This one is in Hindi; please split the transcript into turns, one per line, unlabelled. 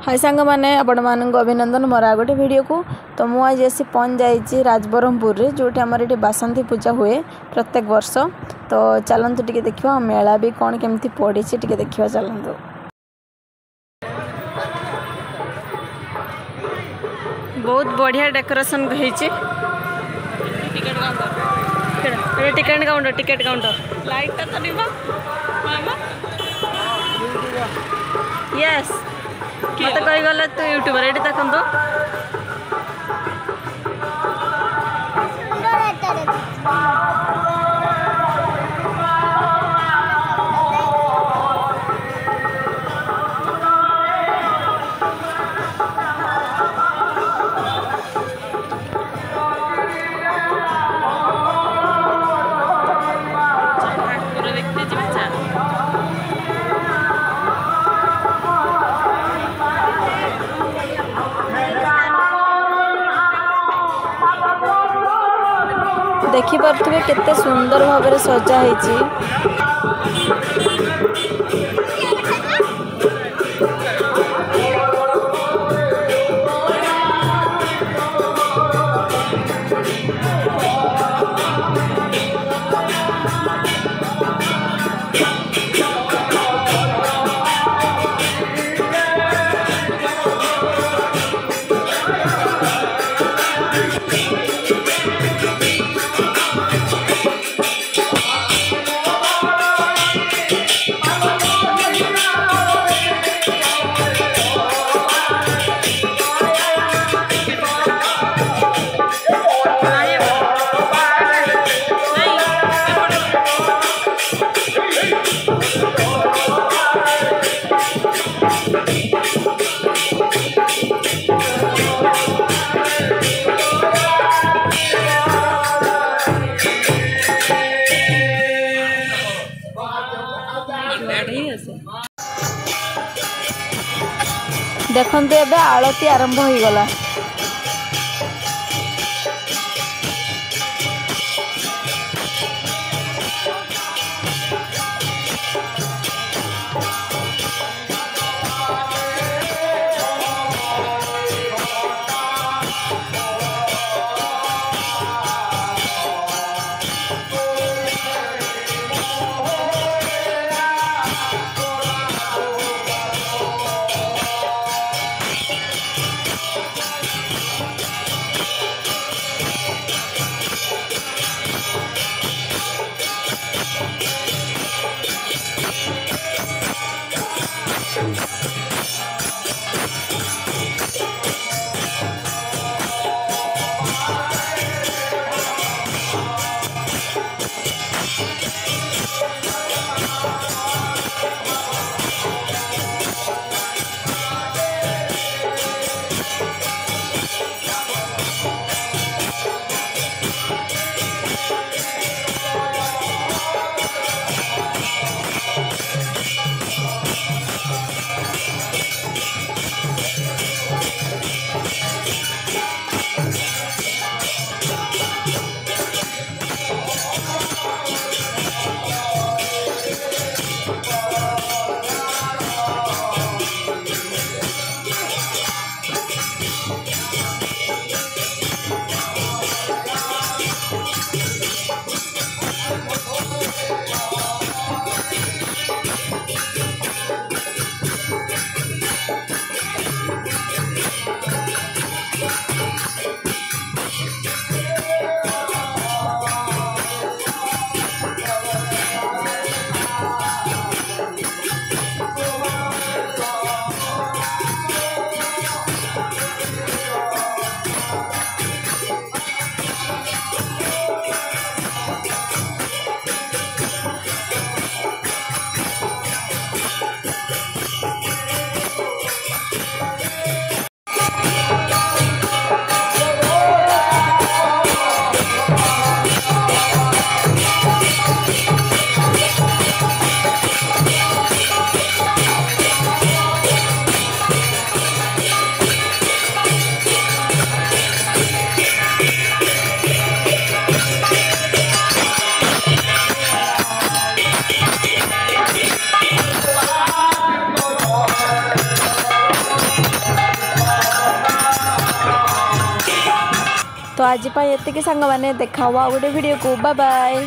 हाय सांग मैंने आपण मानक अभिनंदन मोर आ गोटे वीडियो को। तो मुझे आज आसी पहुँच जाइए राजब्रह्मपुर रे जोटी आमर ये बासंती पूजा हुए प्रत्येक वर्ष। तो चलतु टे देखा मेला भी कौन केमती पड़ी टे देखा चलतु। बहुत बढ़िया डेकोरेशन होती टिकेट काउंटर लाइट तो यस मत कही गले तू यूट्यूबर ये देखो देखिपे केते सुंदर भाव में सजा है। देखते एबे आलती आरंभ हो गला। तो आज एतिकी सांग मैंने देखा हुआ गोटे वीडियो को बाय बाय।